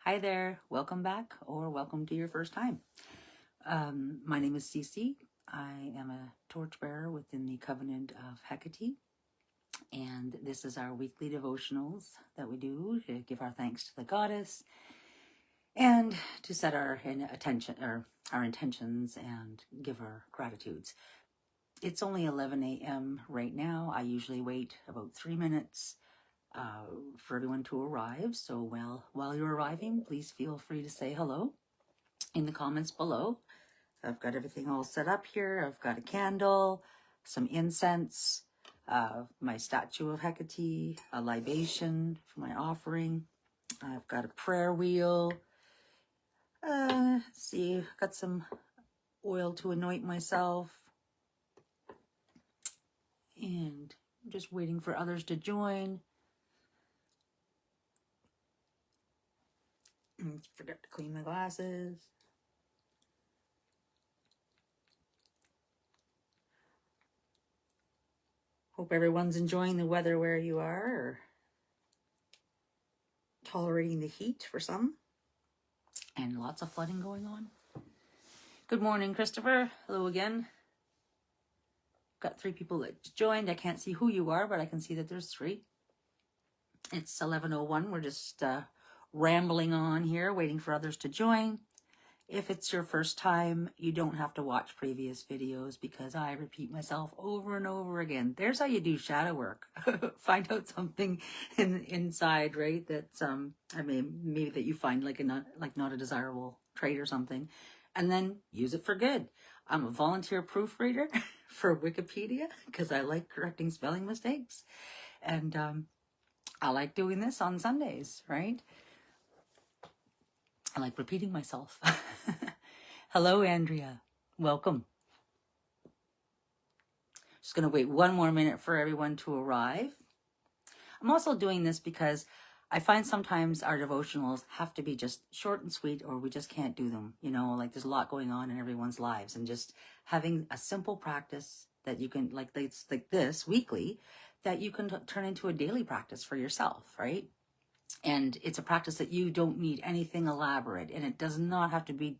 Hi there, welcome back or welcome to your first time. My name is Cece. I am a torchbearer within the covenant of Hecate, and this is our weekly devotionals that we do to give our thanks to the goddess and to set our intentions and give our gratitudes. It's only 11 a.m. right now. I usually wait about 3 minutes for everyone to arrive. So while you're arriving, please feel free to say hello in the comments below. I've got everything all set up here. I've got a candle, some incense, my statue of Hecate, a libation for my offering. I've got a prayer wheel. Let's see, I've got some oil to anoint myself. And I'm just waiting for others to join. Forgot to clean my glasses. Hope everyone's enjoying the weather where you are, or tolerating the heat for some, and lots of flooding going on. Good morning, Christopher. Hello again. Got 3 people that joined. I can't see who you are, but I can see that there's 3. It's 11:01. We're just rambling on here, waiting for others to join. If it's your first time, you don't have to watch previous videos because I repeat myself over and over again. There's how you do shadow work. Find out something inside, right? That's maybe that you find like not a desirable trait or something, and then use it for good. I'm a volunteer proofreader for Wikipedia because I like correcting spelling mistakes, and I like doing this on Sundays, right? I like repeating myself. Hello, Andrea. Welcome. Just going to wait 1 more minute for everyone to arrive. I'm also doing this because I find sometimes our devotionals have to be just short and sweet, or we just can't do them. You know, like there's a lot going on in everyone's lives, and just having a simple practice that you can, like this weekly, that you can turn into a daily practice for yourself, right? And it's a practice that you don't need anything elaborate, and it does not have to be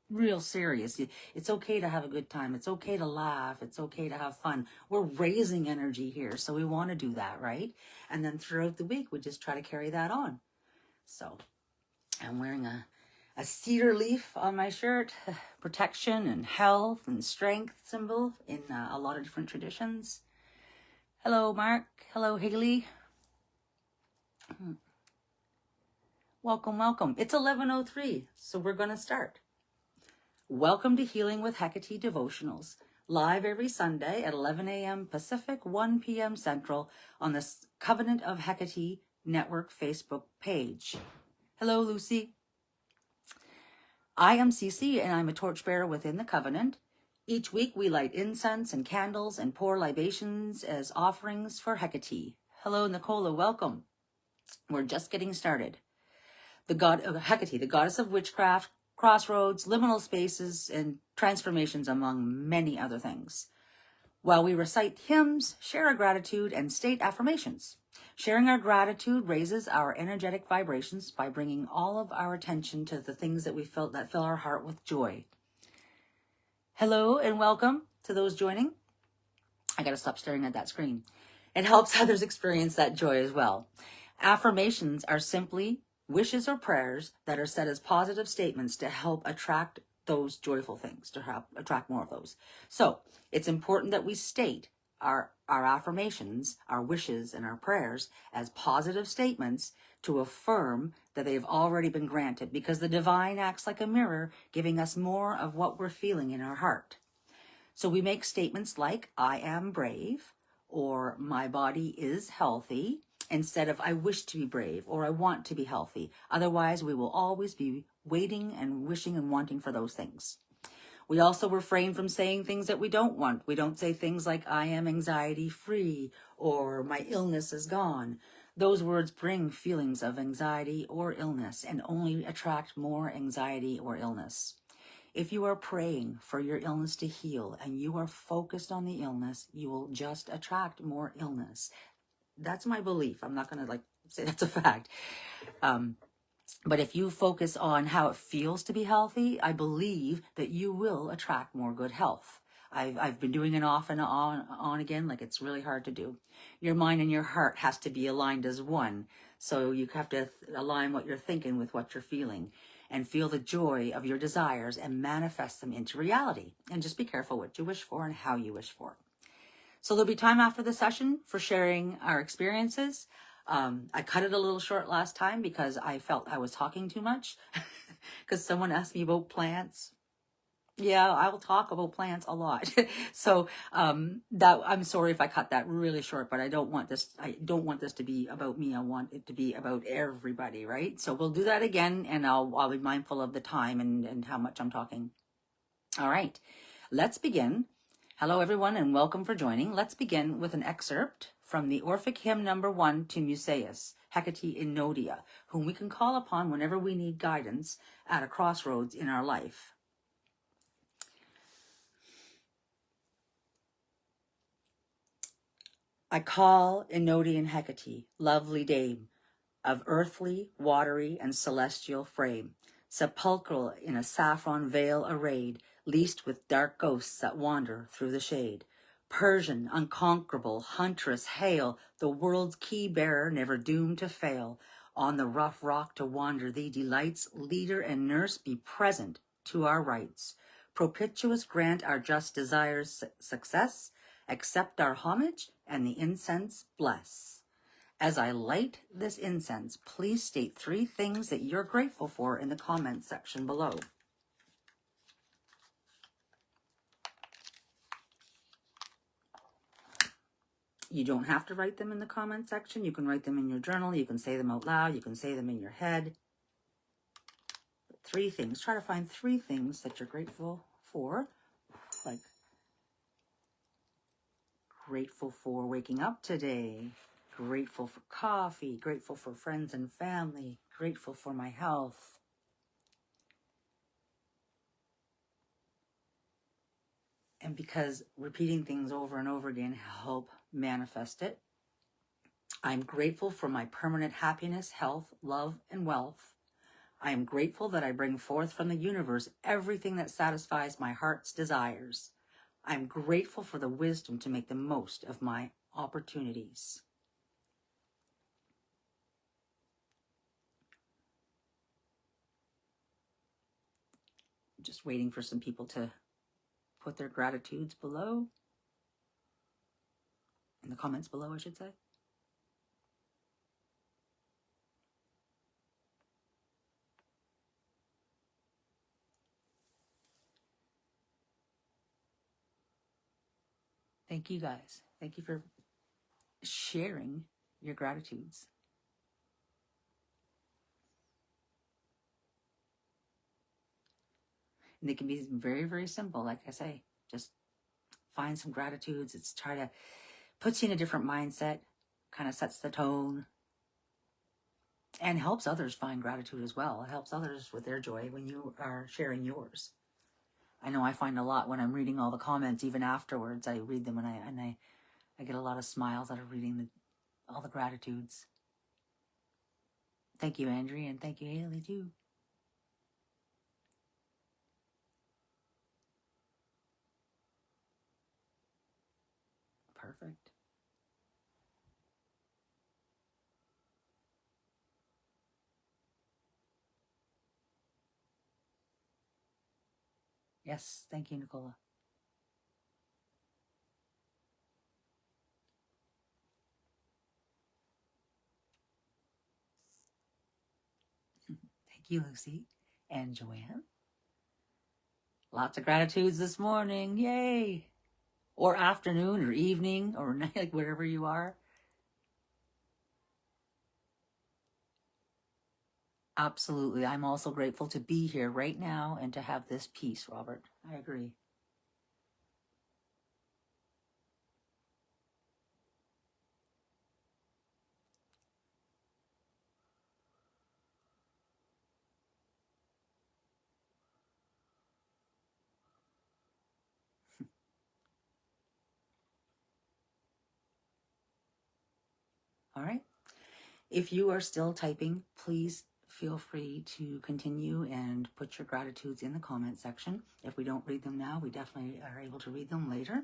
real serious. It's okay to have a good time. It's okay to laugh. It's okay to have fun. We're raising energy here, so we want to do that, right? And then throughout the week, we just try to carry that on. So I'm wearing a cedar leaf on my shirt, protection and health and strength symbol in a lot of different traditions. Hello, Mark. Hello, Haley. Welcome, welcome. It's 11:03, so we're going to start. Welcome to Healing with Hecate Devotionals, live every Sunday at 11 a.m. Pacific, 1 p.m. Central on the Covenant of Hecate Network Facebook page. Hello, Lucy. I am Cece, and I'm a torchbearer within the Covenant. Each week we light incense and candles and pour libations as offerings for Hecate. Hello, Nicola. Welcome. We're just getting started. The god of Hecate, the goddess of witchcraft, crossroads, liminal spaces, and transformations, among many other things. While we recite hymns, share our gratitude, and state affirmations. Sharing our gratitude raises our energetic vibrations by bringing all of our attention to the things that we felt that fill our heart with joy. Hello and welcome to those joining. I gotta stop staring at that screen. It helps others experience that joy as well. Affirmations are simply wishes or prayers that are said as positive statements to help attract those joyful things, to help attract more of those. So it's important that we state our affirmations, our wishes, and our prayers as positive statements to affirm that they've already been granted, because the divine acts like a mirror, giving us more of what we're feeling in our heart. So we make statements like, I am brave, or my body is healthy, instead of I wish to be brave or I want to be healthy. Otherwise, we will always be waiting and wishing and wanting for those things. We also refrain from saying things that we don't want. We don't say things like I am anxiety free or my illness is gone. Those words bring feelings of anxiety or illness and only attract more anxiety or illness. If you are praying for your illness to heal and you are focused on the illness, you will just attract more illness. That's my belief. I'm not going to say that's a fact. But if you focus on how it feels to be healthy, I believe that you will attract more good health. I've been doing it off and on again, like it's really hard to do. Your mind and your heart has to be aligned as one. So you have to align what you're thinking with what you're feeling and feel the joy of your desires and manifest them into reality. And just be careful what you wish for and how you wish for. So there'll be time after the session for sharing our experiences. I cut it a little short last time because I felt I was talking too much because someone asked me about plants. Yeah, I will talk about plants a lot. So that I'm sorry if I cut that really short, but I don't want this to be about me. I want it to be about everybody, right? So we'll do that again, and I'll be mindful of the time and how much I'm talking. All right, let's begin. Hello, everyone, and welcome for joining. Let's begin with an excerpt from the Orphic hymn number 1 to Musaeus, Hecate in Nodia, whom we can call upon whenever we need guidance at a crossroads in our life. I call Enodian Hecate, lovely dame, of earthly, watery, and celestial frame, sepulchral in a saffron veil arrayed, leased with dark ghosts that wander through the shade. Persian, unconquerable, huntress, hail, the world's key-bearer, never doomed to fail. On the rough rock to wander thee delights, leader and nurse, be present to our rights. Propitious grant our just desires success, accept our homage, and the incense bless. As I light this incense, please state 3 things that you're grateful for in the comments section below. You don't have to write them in the comment section. You can write them in your journal. You can say them out loud. You can say them in your head. 3 things. Try to find 3 things that you're grateful for. Like, grateful for waking up today. Grateful for coffee. Grateful for friends and family. Grateful for my health. And because repeating things over and over again help manifest it, I'm grateful for my permanent happiness, health, love, and wealth. I am grateful that I bring forth from the universe everything that satisfies my heart's desires. I'm grateful for the wisdom to make the most of my opportunities. Just waiting for some people to put their gratitudes below. In the comments below, I should say. Thank you guys. Thank you for sharing your gratitudes. And they can be very, very simple. Like I say, just find some gratitudes. It's try to puts you in a different mindset, kind of sets the tone, and helps others find gratitude as well. It helps others with their joy when you are sharing yours. I know I find a lot when I'm reading all the comments, even afterwards. I read them and I get a lot of smiles out of reading all the gratitudes. Thank you, Andrea, and thank you, Haley, too. Perfect. Yes, thank you, Nicola. Thank you, Lucy and Joanne. Lots of gratitudes this morning. Yay! Or afternoon or evening or night, like wherever you are. Absolutely. I'm also grateful to be here right now and to have this peace, Robert. I agree. All right. If you are still typing, please feel free to continue and put your gratitudes in the comment section. If we don't read them now, we definitely are able to read them later.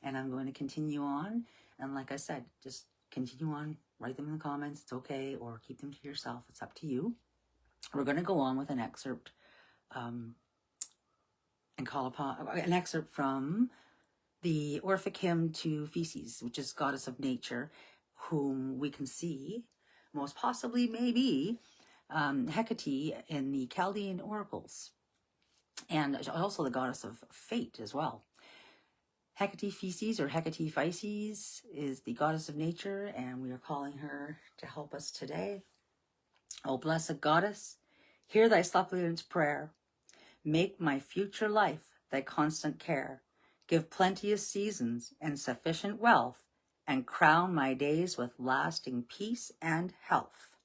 And I'm going to continue on. And like I said, just continue on, write them in the comments. It's okay, or keep them to yourself. It's up to you. We're going to go on with an excerpt and call upon an excerpt from the Orphic hymn to Cece, which is Goddess of Nature, whom we can see most possibly maybe Hecate in the Chaldean oracles, and also the goddess of fate as well. Hecate Cece, or Hecate Physis, is the goddess of nature, and we are calling her to help us today. O blessed goddess, hear thy suppliant's prayer. Make my future life thy constant care. Give plenteous seasons and sufficient wealth, and crown my days with lasting peace and health.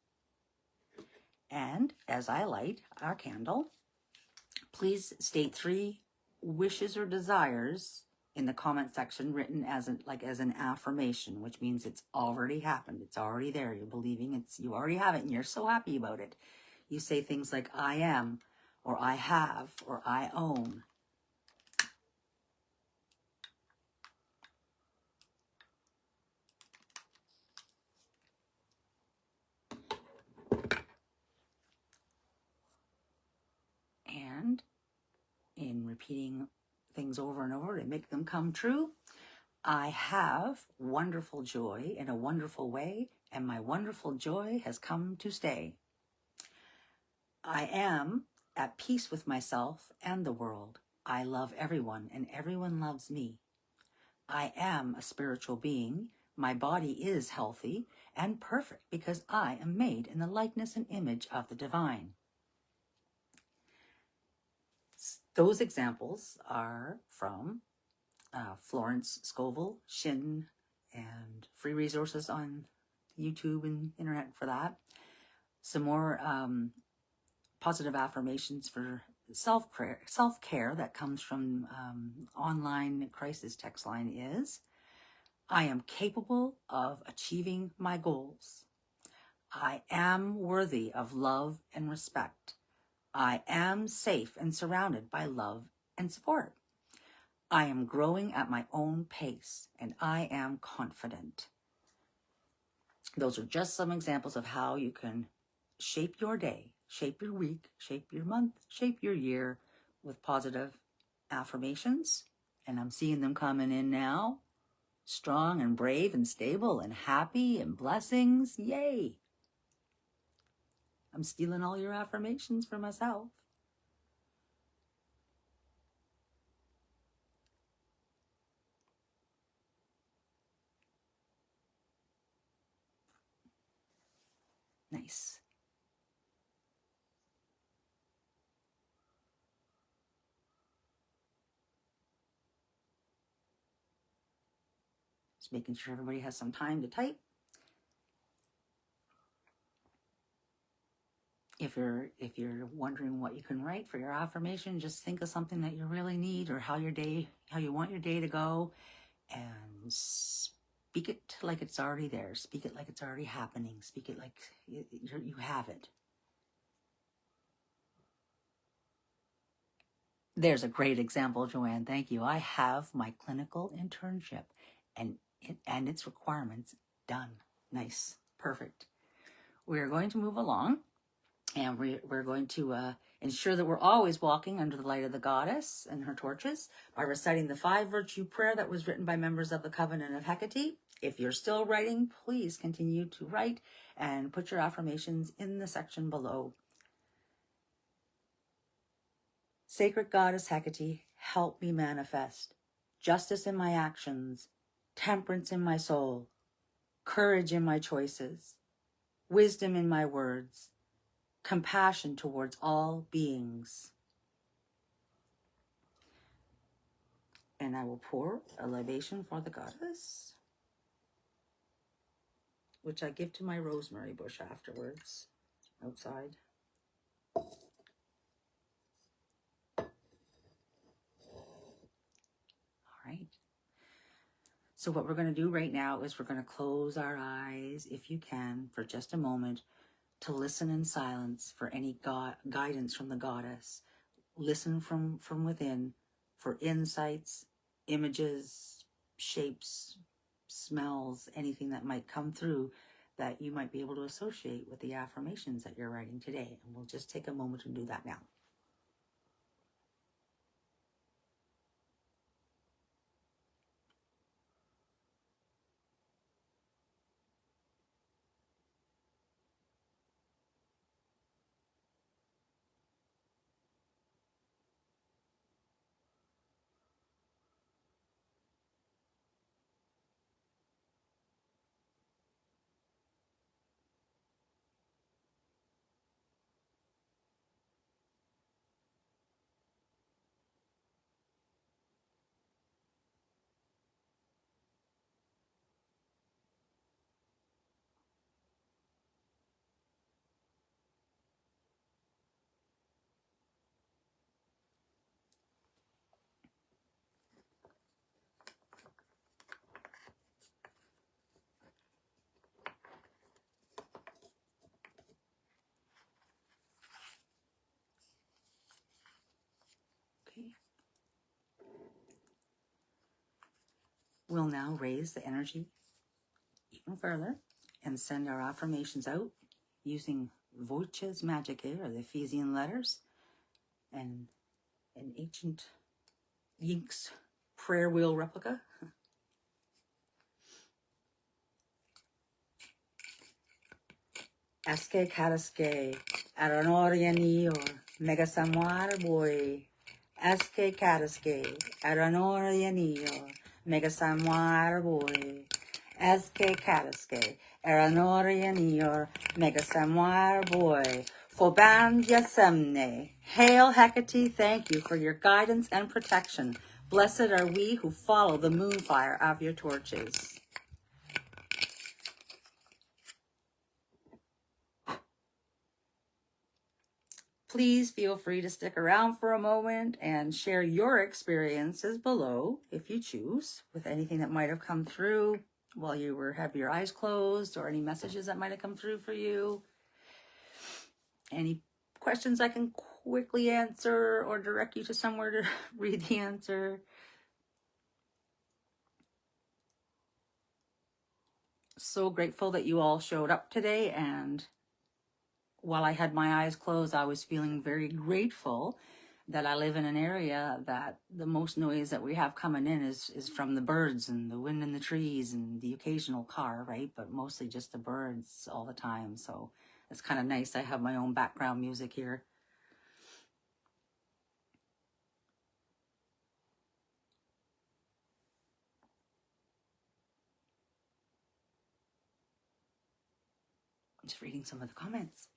And as I light our candle, please state 3 wishes or desires in the comment section, written as an affirmation, which means it's already happened. It's already there. You're believing you already have it, and you're so happy about it. You say things like I am, or I have, or I own. And in repeating things over and over to make them come true, I have wonderful joy in a wonderful way, and my wonderful joy has come to stay. I am at peace with myself and the world. I love everyone, and everyone loves me. I am a spiritual being. My body is healthy and perfect because I am made in the likeness and image of the divine. Those examples are from Florence Scovel, Shin, and free resources on YouTube and internet for that. Some more positive affirmations for self-care that comes from online crisis text line is, I am capable of achieving my goals. I am worthy of love and respect. I am safe and surrounded by love and support. I am growing at my own pace, and I am confident. Those are just some examples of how you can shape your day, shape your week, shape your month, shape your year with positive affirmations. And I'm seeing them coming in now. Strong and brave and stable and happy and blessings. Yay! I'm stealing all your affirmations for myself. Nice. Just making sure everybody has some time to type. If you're wondering what you can write for your affirmation, just think of something that you really need, or how you want your day to go, and speak it like it's already there. Speak it like it's already happening. Speak it like you have it. There's a great example, Joanne. Thank you. I have my clinical internship and its requirements done. Nice. Perfect. We're going to move along, and we're going to ensure that we're always walking under the light of the goddess and her torches by reciting the 5 virtue prayer that was written by members of the Covenant of Hecate. If you're still writing, please continue to write and put your affirmations in the section below. Sacred Goddess Hekate, help me manifest justice in my actions, temperance in my soul, courage in my choices, wisdom in my words, compassion towards all beings. And I will pour a libation for the goddess, which I give to my rosemary bush afterwards, outside. All right. So what we're going to do right now is we're going to close our eyes, if you can, for just a moment, to listen in silence for any guidance from the goddess. Listen from within for insights, images, shapes, smells, anything that might come through that you might be able to associate with the affirmations that you're writing today. And we'll just take a moment to do that now. Okay. We'll now raise the energy even further and send our affirmations out using Voces Magicae, or the Ephesian letters, and an ancient Yinks prayer wheel replica. Aske kataske, aranorianior, mega samuar boy. Aske kataske, aranorianior, mega samuar boy. Aske kataske, aranorianior, mega samuar boy. Foban yasemne. Hail Hecate, thank you for your guidance and protection. Blessed are we who follow the moonfire of your torches. Please feel free to stick around for a moment and share your experiences below, if you choose, with anything that might have come through while you have your eyes closed, or any messages that might have come through for you. Any questions I can quickly answer or direct you to somewhere to read the answer. So grateful that you all showed up today, and while I had my eyes closed, I was feeling very grateful that I live in an area that the most noise that we have coming in is from the birds and the wind in the trees and the occasional car, right? But mostly just the birds all the time. So it's kind of nice. I have my own background music here. Just reading some of the comments.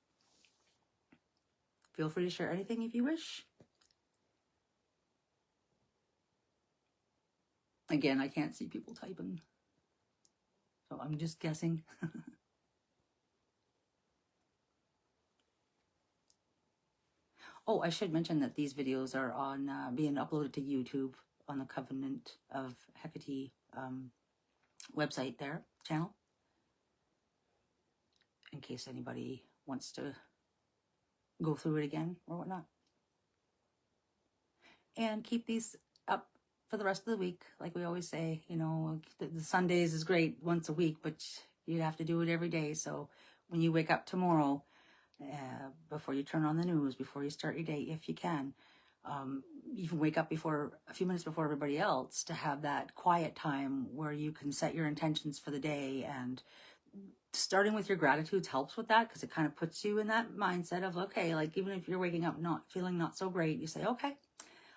Feel free to share anything if you wish. Again, I can't see people typing, so I'm just guessing. Oh, I should mention that these videos are on being uploaded to YouTube on the Covenant of Hecate website there, channel, in case anybody wants to go through it again or whatnot. And keep these up for the rest of the week. Like we always say, you know, the Sundays is great once a week, but you have to do it every day. So when you wake up tomorrow, before you turn on the news, before you start your day, if you can wake up a few minutes before everybody else, to have that quiet time where you can set your intentions for the day. And starting with your gratitudes helps with that, because it kind of puts you in that mindset of, okay, like even if you're waking up feeling not so great, you say, okay,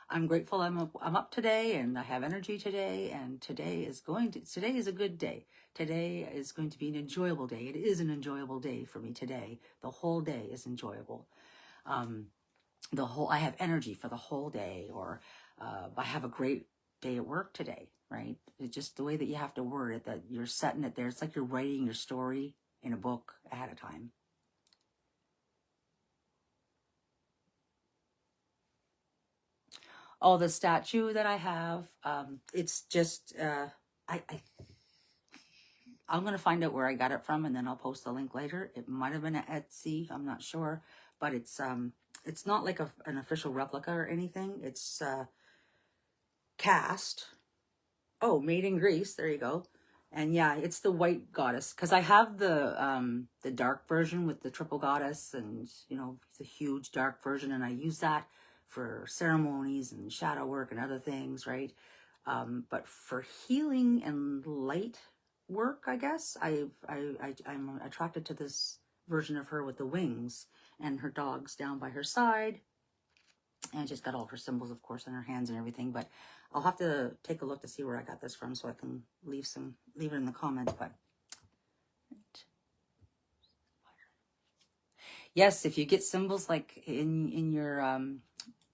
I'm grateful I'm up today, and I have energy today, and today is a good day. Today is going to be an enjoyable day. It is an enjoyable day for me today. The whole day is enjoyable. I have energy for the whole day, or I have a great day at work today, right? It's just the way that you have to word it, that you're setting it there. It's like you're writing your story in a book ahead of time. Oh, the statue that I have, it's just, I'm going to find out where I got it from, and then I'll post the link later. It might have been at Etsy. I'm not sure, but it's not like an official replica or anything. It's cast. Oh, made in Greece. There you go. And yeah, it's the white goddess, because I have the dark version with the triple goddess, and you know, it's a huge dark version, and I use that for ceremonies and shadow work and other things, right? But for healing and light work, I guess I'm attracted to this version of her with the wings and her dogs down by her side, and she's got all her symbols, of course, in her hands and everything. But I'll have to take a look to see where I got this from, so I can leave it in the comments. But yes, if you get symbols like in your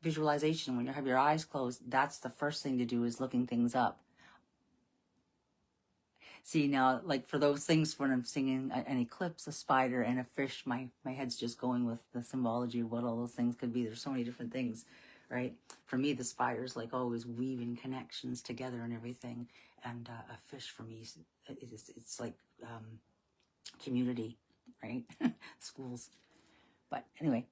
visualization, when you have your eyes closed, that's the first thing to do, is looking things up. See, now, like for those things, when I'm seeing an eclipse, a spider, and a fish, my head's just going with the symbology of what all those things could be. There's so many different things, right? For me, the spider's like always weaving connections together and everything. And a fish for me, it's like community, right? Schools. But anyway.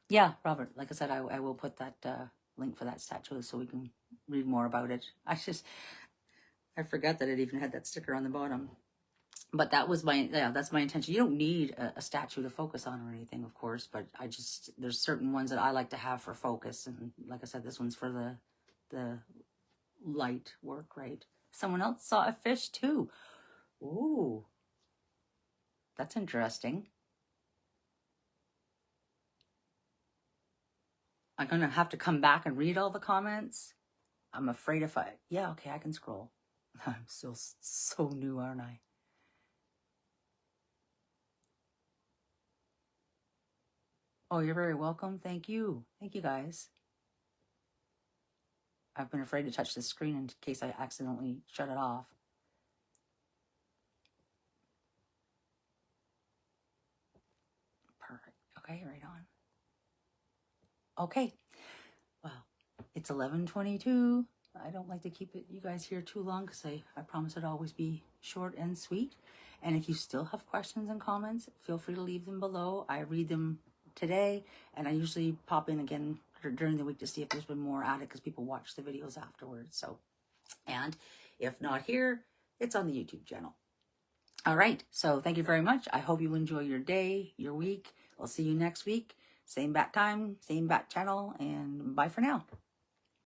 Yeah, Robert, like I said, I will put that link for that statue so we can read more about it. I forgot that it even had that sticker on the bottom. But that's my intention. You don't need a statue to focus on or anything, of course, but there's certain ones that I like to have for focus. And like I said, this one's for the light work, right? Someone else saw a fish too. Ooh, that's interesting. I'm going to have to come back and read all the comments. I'm afraid yeah, okay, I can scroll. I'm still so new, aren't I? Oh, you're very welcome. Thank you. Thank you, guys. I've been afraid to touch the screen in case I accidentally shut it off. Perfect. Okay, right on. Okay. Well, it's 11:22. I don't like to keep you guys here too long, because I promise it'll always be short and sweet. And if you still have questions and comments, feel free to leave them below. I read them today, and I usually pop in again during the week to see if there's been more added, because people watch the videos afterwards. So, and if not here, it's on the YouTube channel. All right. So thank you very much. I hope you enjoy your day, your week. I'll see you next week. Same bat time, same bat channel, and bye for now.